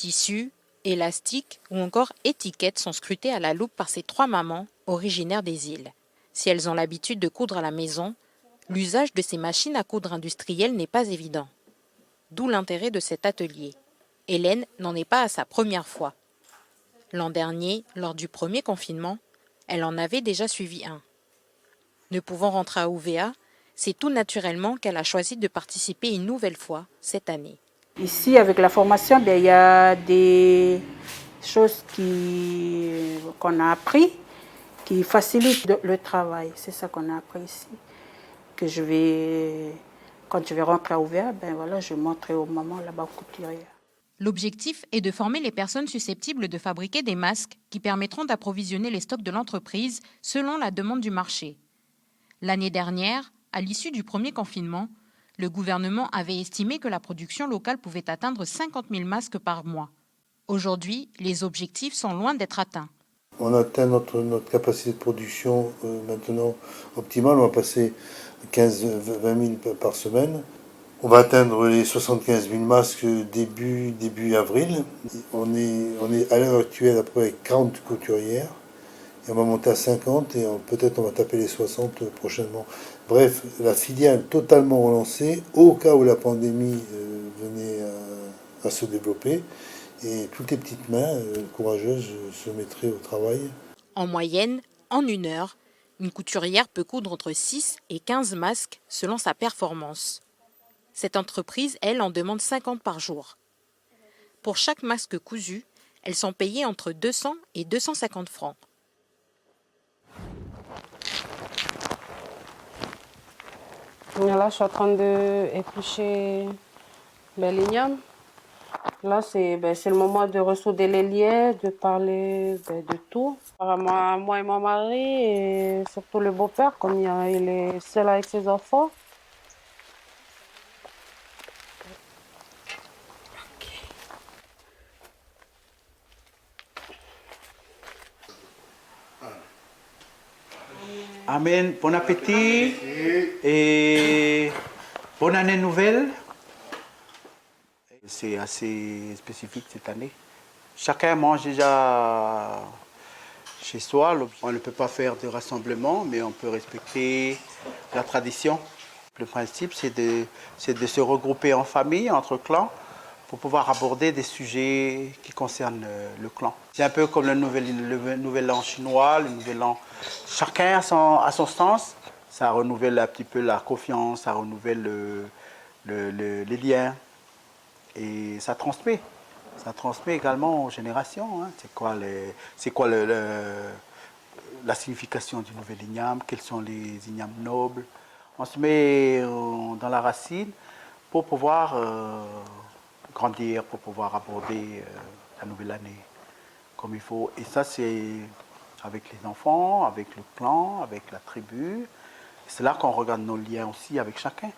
Tissus, élastiques ou encore étiquettes sont scrutés à la loupe par ces trois mamans originaires des îles. Si elles ont l'habitude de coudre à la maison, l'usage de ces machines à coudre industrielles n'est pas évident. D'où l'intérêt de cet atelier. Hélène n'en est pas à sa première fois. L'an dernier, lors du premier confinement, elle en avait déjà suivi un. Ne pouvant rentrer à UVA, c'est tout naturellement qu'elle a choisi de participer une nouvelle fois cette année. Ici, avec la formation, il y a des choses qu'on a appris qui facilitent le travail. C'est ça qu'on a appris ici. Que quand je vais rentrer à UVA, je montrerai aux mamans là-bas couturières. L'objectif est de former les personnes susceptibles de fabriquer des masques qui permettront d'approvisionner les stocks de l'entreprise selon la demande du marché. L'année dernière, à l'issue du premier confinement, le gouvernement avait estimé que la production locale pouvait atteindre 50 000 masques par mois. Aujourd'hui, les objectifs sont loin d'être atteints. On atteint notre capacité de production maintenant optimale. On va passer 15-20 000 par semaine. On va atteindre les 75 000 masques début avril. On est à l'heure actuelle à peu près 40 couturières. Et on va monter à 50 et peut-être on va taper les 60 prochainement. Bref, la filière est totalement relancée au cas où la pandémie venait à se développer. Et toutes les petites mains courageuses se mettraient au travail. En moyenne, en 1 heure, une couturière peut coudre entre 6 et 15 masques selon sa performance. Cette entreprise, elle, en demande 50 par jour. Pour chaque masque cousu, elles sont payées entre 200 et 250 francs. Là, je suis en train d'éplucher l'igname. Là, c'est le moment de ressouder les liens, de parler de tout. Moi et mon mari, et surtout le beau-père, comme il est seul avec ses enfants. Amen, bon appétit et bonne année nouvelle. C'est assez spécifique cette année. Chacun mange déjà chez soi. On ne peut pas faire de rassemblement, mais on peut respecter la tradition. Le principe, c'est de se regrouper en famille, entre clans, pour pouvoir aborder des sujets qui concernent le clan. C'est un peu comme le nouvel an chinois, le nouvel an. Chacun a son sens. Ça renouvelle un petit peu la confiance, ça renouvelle les liens. Et ça transmet. Ça transmet également aux générations. Hein. C'est quoi la signification du nouvel igname? Quels sont les ignames nobles? On se met dans la racine pour pouvoir grandir, pour pouvoir aborder la nouvelle année comme il faut. Et ça, c'est avec les enfants, avec le clan, avec la tribu. C'est là qu'on regarde nos liens aussi avec chacun.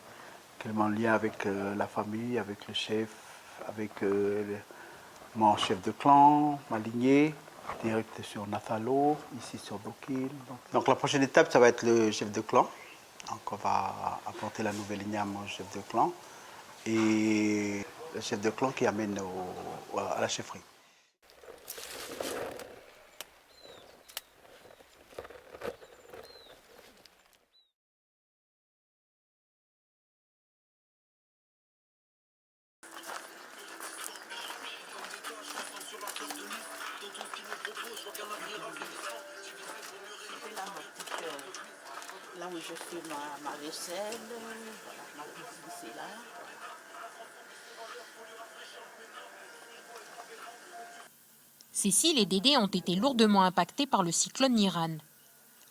Quel est mon lien avec la famille, avec le chef, avec mon chef de clan, ma lignée, direct sur Nathalo, ici sur Bokil. Donc la prochaine étape, ça va être le chef de clan. Donc on va apporter la nouvelle igname au chef de clan et le chef de clan qui amène à la chefferie. Là où je fais ma vaisselle, voilà, ma cuisine c'est là. Cécile et Dédé ont été lourdement impactés par le cyclone Niran.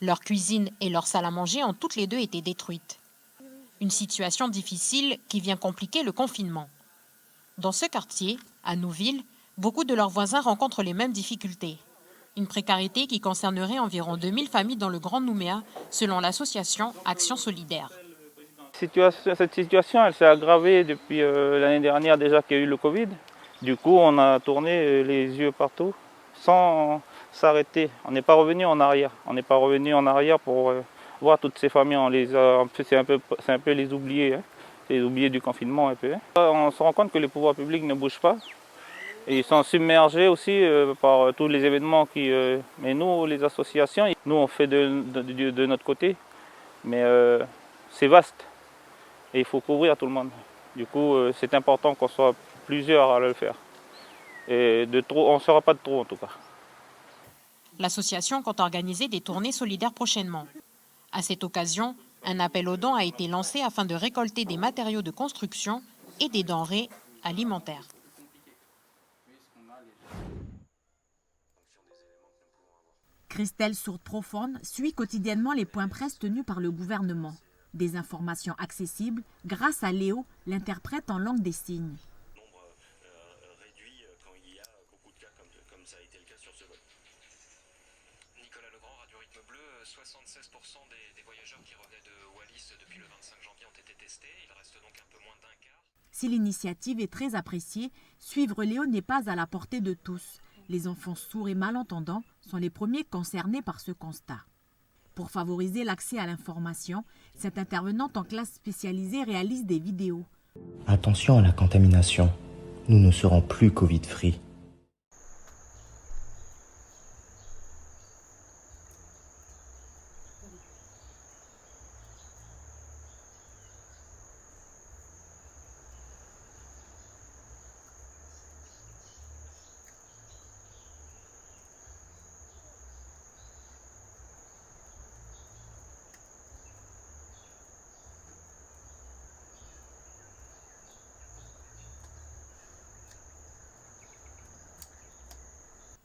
Leur cuisine et leur salle à manger ont toutes les deux été détruites. Une situation difficile qui vient compliquer le confinement. Dans ce quartier, à Nouville, beaucoup de leurs voisins rencontrent les mêmes difficultés. Une précarité qui concernerait environ 2000 familles dans le Grand Nouméa, selon l'association Action Solidaire. Cette situation, elle s'est aggravée depuis l'année dernière déjà qu'il y a eu le Covid. Du coup, on a tourné les yeux partout sans s'arrêter. On n'est pas revenu en arrière. On n'est pas revenu en arrière pour voir toutes ces familles. C'est un peu les oubliés, hein. Les oubliés du confinement un peu. On se rend compte que les pouvoirs publics ne bougent pas. Et ils sont submergés aussi par tous les événements mais nous, les associations, nous on fait de notre côté, mais c'est vaste et il faut couvrir tout le monde. Du coup, c'est important qu'on soit plusieurs à le faire. Et on ne sera pas de trop en tout cas. L'association compte organiser des tournées solidaires prochainement. À cette occasion, un appel aux dons a été lancé afin de récolter des matériaux de construction et des denrées alimentaires. Christelle Sourde Profonde suit quotidiennement les points presse tenus par le gouvernement. Des informations accessibles grâce à Léo, l'interprète en langue des signes. Réduit quand il y a beaucoup de cas comme ça a été le cas sur ce vol. Nicolas Legrand, Radio Rythme Bleu, 76% des voyageurs qui revenaient de Wallis depuis le 25 janvier ont été testés. Il reste donc un peu moins d'un quart. Si l'initiative est très appréciée, suivre Léo n'est pas à la portée de tous. Les enfants sourds et malentendants sont les premiers concernés par ce constat. Pour favoriser l'accès à l'information, cette intervenante en classe spécialisée réalise des vidéos. Attention à la contamination, nous ne serons plus Covid-free.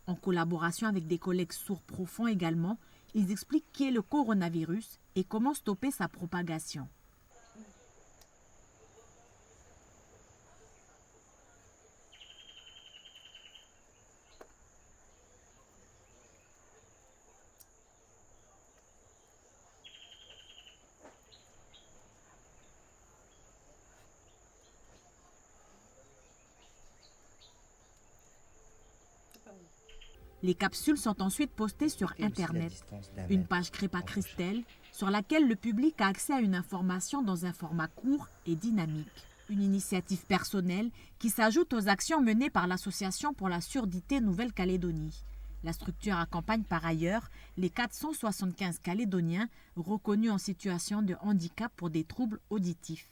En collaboration avec des collègues sourds profonds également, ils expliquent qui est le coronavirus et comment stopper sa propagation. Les capsules sont ensuite postées sur Internet. Une page créée par Christelle, sur laquelle le public a accès à une information dans un format court et dynamique. Une initiative personnelle qui s'ajoute aux actions menées par l'Association pour la surdité Nouvelle-Calédonie. La structure accompagne par ailleurs les 475 Calédoniens reconnus en situation de handicap pour des troubles auditifs.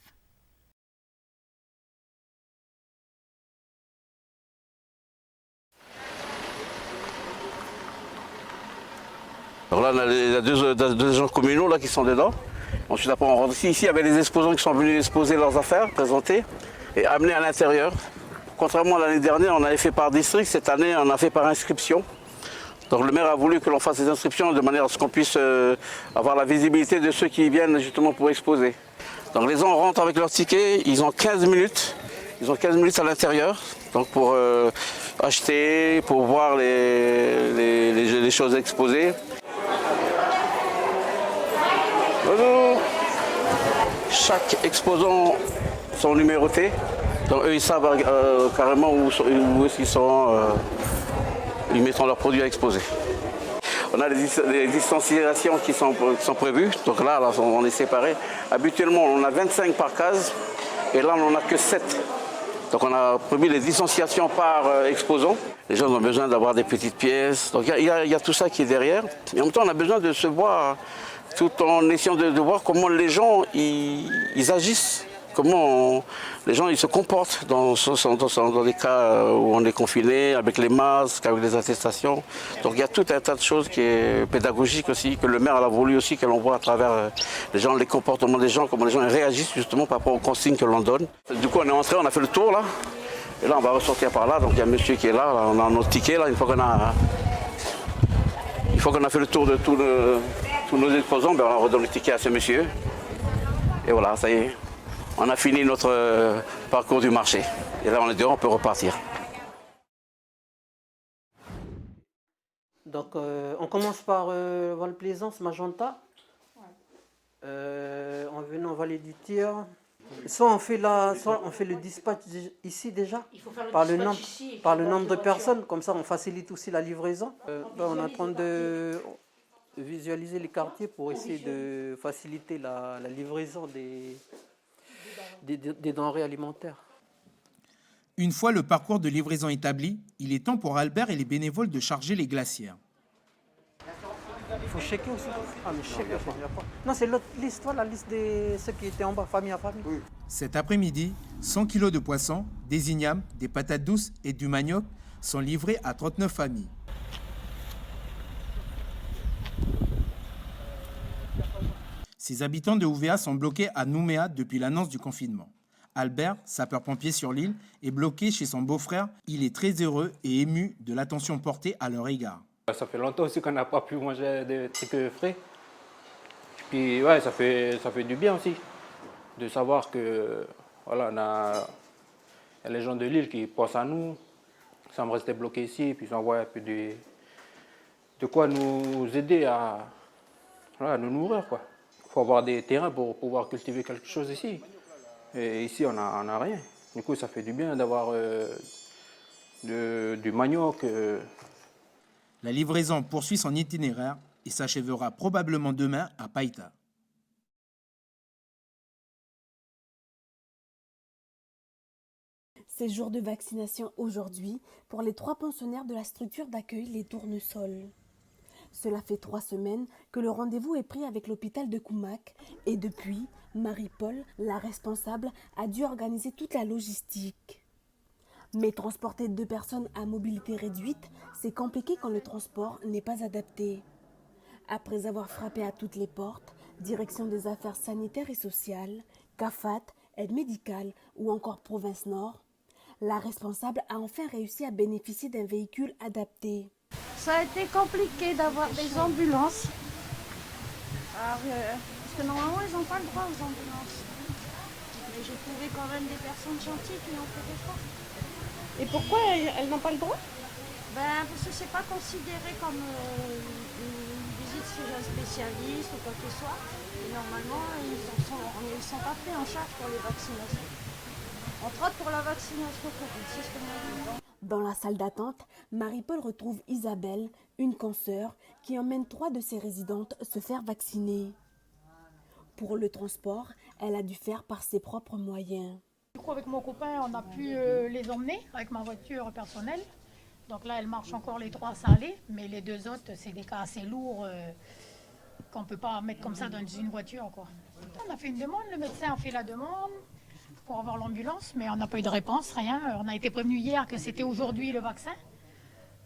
Alors là, on a les deux agents communaux là, qui sont dedans. Ensuite, après, on rentre ici. Ici, il y avait les exposants qui sont venus exposer leurs affaires, présenter et amener à l'intérieur. Contrairement à l'année dernière, on avait fait par district. Cette année, on a fait par inscription. Donc le maire a voulu que l'on fasse ces inscriptions de manière à ce qu'on puisse avoir la visibilité de ceux qui viennent justement pour exposer. Donc les gens rentrent avec leur ticket, ils ont 15 minutes. Ils ont 15 minutes à l'intérieur, donc pour acheter, pour voir les choses exposées. Bonjour. Chaque exposant sont numérotés, donc eux ils savent carrément où est-ce qu'ils sont, ils mettront leurs produits à exposer. On a des distanciations qui sont prévues, donc là on est séparés. Habituellement on a 25 par case et là on n'en a que 7. Donc on a prévu les distanciations par exposant. Les gens ont besoin d'avoir des petites pièces, donc il y a tout ça qui est derrière. Et en même temps on a besoin de se voir tout en essayant de voir comment les gens ils agissent, comment les gens ils se comportent dans des cas où on est confiné, avec les masques, avec les attestations. Donc il y a tout un tas de choses qui est pédagogique aussi, que le maire a voulu aussi que l'on voit à travers les gens, les comportements des gens, comment les gens réagissent justement par rapport aux consignes que l'on donne. Du coup on est entré, on a fait le tour là, et là on va ressortir par là, donc il y a un monsieur qui est là, on a notre ticket là, une fois qu'on a fait le tour de tous nos exposants, ben on redonne le ticket à ce monsieur. Et voilà, ça y est, on a fini notre parcours du marché. Et là on est dehors, on peut repartir. Donc on commence par Val-Plaisance, Magenta. En venant en Vallée du Tir. Soit on fait le dispatch ici déjà, par le nombre de personnes, comme ça on facilite aussi la livraison. On est en train de visualiser les quartiers pour essayer de faciliter la livraison des denrées alimentaires. Une fois le parcours de livraison établi, il est temps pour Albert et les bénévoles de charger les glacières. Il faut checker aussi. Ah, mais checker, non, c'est l'autre liste, voilà, la liste de ceux qui étaient en bas, famille à famille. Oui. Cet après-midi, 100 kilos de poissons, des ignames, des patates douces et du manioc sont livrés à 39 familles. Ces habitants de Ouvéa sont bloqués à Nouméa depuis l'annonce du confinement. Albert, sapeur-pompier sur l'île, est bloqué chez son beau-frère. Il est très heureux et ému de l'attention portée à leur égard. Ça fait longtemps aussi qu'on n'a pas pu manger des trucs frais. Puis ouais, ça fait du bien aussi de savoir que voilà, il y a les gens de l'île qui pensent à nous, sans rester bloqués ici, puis ils envoient un peu de quoi nous aider à nous nourrir, quoi. Il faut avoir des terrains pour pouvoir cultiver quelque chose ici. Et ici, on n'a rien. Du coup, ça fait du bien d'avoir du manioc. La livraison poursuit son itinéraire et s'achèvera probablement demain à Païta. C'est jour de vaccination aujourd'hui pour les 3 pensionnaires de la structure d'accueil Les Tournesols. Cela fait 3 semaines que le rendez-vous est pris avec l'hôpital de Koumak et depuis, Marie-Paul, la responsable, a dû organiser toute la logistique. Mais transporter 2 personnes à mobilité réduite, c'est compliqué quand le transport n'est pas adapté. Après avoir frappé à toutes les portes, direction des affaires sanitaires et sociales, CAFAT, aide médicale ou encore Province Nord, la responsable a enfin réussi à bénéficier d'un véhicule adapté. Ça a été compliqué d'avoir des ambulances. Parce que normalement, ils n'ont pas le droit aux ambulances. Mais j'ai trouvé quand même des personnes gentilles qui ont fait des choix. Et pourquoi elles n'ont pas le droit? Parce que c'est pas considéré comme une visite chez un spécialiste ou quoi que ce soit. Et normalement, ils sont pas pris en charge pour les vaccinations. Entre autres pour la vaccination Covid, c'est ce que nous avons. Dans la salle d'attente, Marie-Paul retrouve Isabelle, une consoeur, qui emmène 3 de ses résidentes se faire vacciner. Pour le transport, elle a dû faire par ses propres moyens. Du coup, avec mon copain, on a pu les emmener avec ma voiture personnelle. Donc là, elle marche encore les 3 à Salé, mais les 2 autres, c'est des cas assez lourds qu'on ne peut pas mettre comme ça dans une voiture, quoi. On a fait une demande, le médecin a fait la demande pour avoir l'ambulance, mais on n'a pas eu de réponse, rien. On a été prévenu hier que c'était aujourd'hui le vaccin.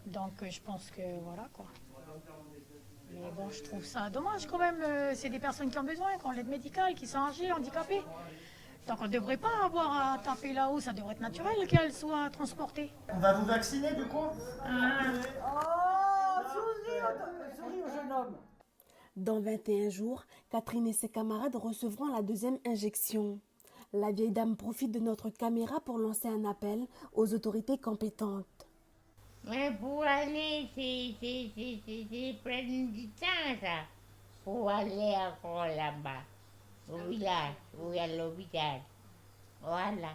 Donc je pense que voilà, quoi. Mais bon, je trouve ça dommage quand même. C'est des personnes qui ont besoin, qui ont l'aide médicale, qui sont âgées, handicapées. Donc on ne devrait pas avoir à taper là-haut, ça devrait être naturel qu'elles soient transportées. On va vous vacciner du coup? Souris au jeune homme. Dans 21 jours, Catherine et ses camarades recevront la 2e injection. La vieille dame profite de notre caméra pour lancer un appel aux autorités compétentes. Mais pour aller, c'est prendre du temps, ça. Pour aller encore là-bas, au village, ou à l'hôpital. Voilà.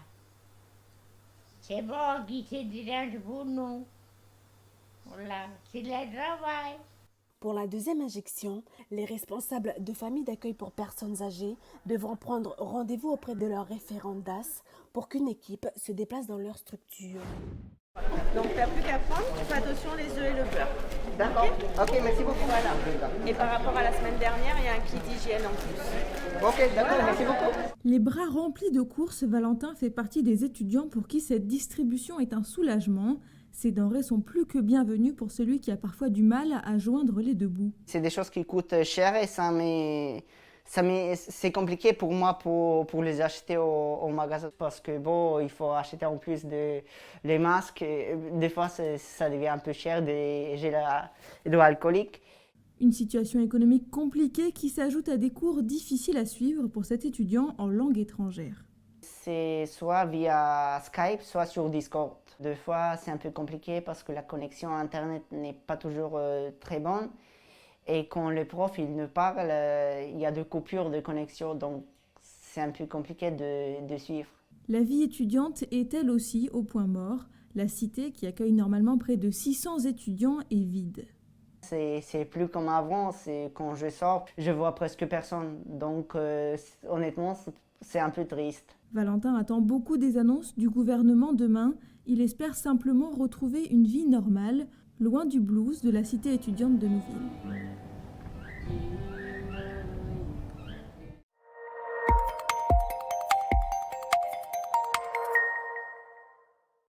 C'est bon qui se dérange pour nous. Voilà, c'est le travail. Pour la 2e injection, les responsables de familles d'accueil pour personnes âgées devront prendre rendez-vous auprès de leur référent DAS pour qu'une équipe se déplace dans leur structure. Donc tu n'as plus qu'à prendre, tu fais attention les œufs et le beurre. D'accord. Ok, merci beaucoup. Voilà. Et par rapport à la semaine dernière, il y a un kit d'hygiène en plus. Ok, d'accord, merci beaucoup. Les bras remplis de courses, Valentin fait partie des étudiants pour qui cette distribution est un soulagement. Ces denrées sont plus que bienvenues pour celui qui a parfois du mal à joindre les 2 bouts. C'est des choses qui coûtent cher et c'est compliqué pour moi pour les acheter au magasin parce que bon, il faut acheter en plus les masques. Et des fois, ça devient un peu cher des gels hydroalcooliques. Une situation économique compliquée qui s'ajoute à des cours difficiles à suivre pour cet étudiant en langue étrangère. C'est soit via Skype, soit sur Discord. Des fois, c'est un peu compliqué parce que la connexion Internet n'est pas toujours très bonne. Et quand le prof il nous parle, il y a des coupures de connexion, donc c'est un peu compliqué de suivre. La vie étudiante est elle aussi au point mort. La cité, qui accueille normalement près de 600 étudiants, est vide. C'est plus comme avant, quand je sors, je vois presque personne. Donc honnêtement, c'est un peu triste. Valentin attend beaucoup des annonces du gouvernement demain. Il espère simplement retrouver une vie normale, loin du blues de la cité étudiante de Nouville.